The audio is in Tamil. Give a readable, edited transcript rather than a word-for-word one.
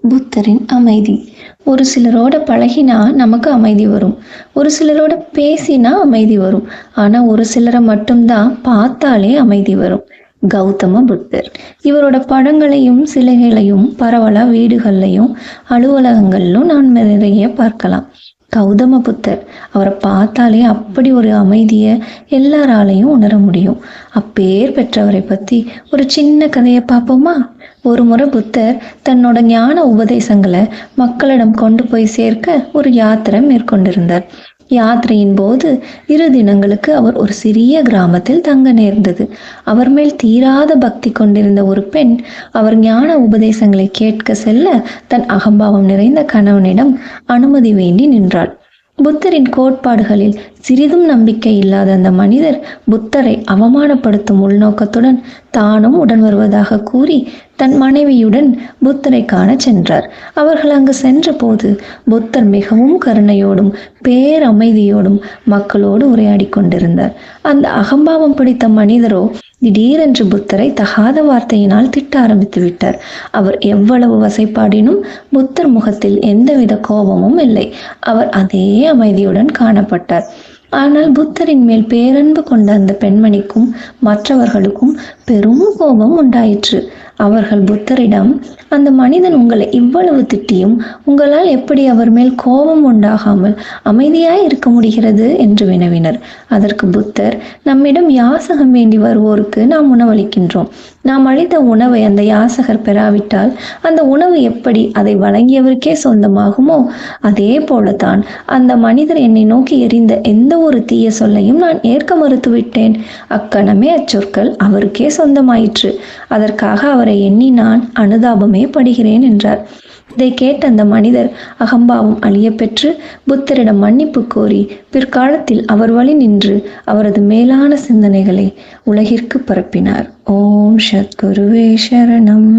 புத்தரின் அமைதி. ஒரு சிலரோட பழகினா நமக்கு அமைதி வரும். ஒரு சிலரோட பேசினா அமைதி வரும். ஆனா ஒரு சிலரை மட்டும்தான் பார்த்தாலே அமைதி வரும். கௌதம புத்தர். இவரோட படங்களையும் சிலைகளையும் பரவலா வீடுகள்லையும் அலுவலகங்களிலும் நான் நிறைய பார்க்கலாம். கௌதம புத்தர், அவரை பார்த்தாலே அப்படி ஒரு அமைதியை எல்லாராலையும் உணர முடியும். அப்பேர் பெற்றவரை பத்தி ஒரு சின்ன கதையை பார்ப்போமா? ஒரு முறை புத்தர் தன்னோட ஞான உபதேசங்களை மக்களிடம் கொண்டு போய் சேர்க்க ஒரு யாத்திரை மேற்கொண்டிருந்தார். யாத்திரையின் போது 2 தினங்களுக்கு அவர் ஒரு சிறிய கிராமத்தில் தங்க நேர்ந்தது. அவர் மேல் தீராத பக்தி கொண்டிருந்த ஒரு பெண் அவர் ஞான உபதேசங்களை கேட்க செல்ல தன் அகம்பாவம் நிறைந்த கணவனிடம் அனுமதி வேண்டி நின்றாள். புத்தரின் கோட்பாடுகளில் சிறிதும் நம்பிக்கை இல்லாத அந்த மனிதர் புத்தரை அவமானப்படுத்தும் உள்நோக்கத்துடன் தானும் உடன் வருவதாக கூறி தன் மனைவியுடன் புத்தரை காண சென்றார். அவர்கள் அங்கு சென்ற போது புத்தர் மிகவும் கருணையோடும் பேரமைதியோடும் மக்களோடு உரையாடி கொண்டிருந்தார். அந்த அகம்பாவம் பிடித்த மனிதரோ திடீரென்று புத்தரை தகாத வார்த்தையினால் திட்ட ஆரம்பித்து விட்டார். அவர் எவ்வளவு வசைப்பாடினும் புத்தர் முகத்தில் எந்தவித கோபமும் இல்லை. அவர் அதே அமைதியுடன் காணப்பட்டார். ஆனால் புத்தரின் மேல் பேரன்பு கொண்ட அந்த பெண்மணிக்கும் மற்றவர்களுக்கும் பெரும் கோபம் உண்டாயிற்று. அவர்கள் புத்தரிடம், அந்த மனிதன் உங்களை இவ்வளவு திட்டியும் உங்களால் எப்படி அவர் மேல் கோபம் உண்டாகாமல் அமைதியாய் இருக்க முடிகிறது என்று வினவினர். அதற்கு புத்தர், நம்மிடம் யாசகம் வேண்டி வருவோருக்கு நாம் உணவளிக்கின்றோம். நாம் அளித்த உணவை அந்த யாசகர் பெறாவிட்டால் அந்த உணவு எப்படி அதை வழங்கியவருக்கே சொந்தமாகுமோ அதே போலத்தான் அந்த மனிதர் என்னை நோக்கி எறிந்த எந்த ஒரு தீய சொல்லையும் நான் ஏற்க மறுத்துவிட்டேன். அக்கணமே அச்சொற்கள் அவருக்கே சொந்தமாயிற்று. அதற்காக அவரை எண்ணி நான் அனுதாபமே படுகிறேன் என்றார். இதை கேட்ட அந்த மனிதர் அகம்பாவம் அழிய பெற்று புத்தரிடம் மன்னிப்பு கோரி பிற்காலத்தில் அவர் வழி நின்று அவரது மேலான சிந்தனைகளை உலகிற்கு பரப்பினார். ஓம் சத்குருவே சரணம்.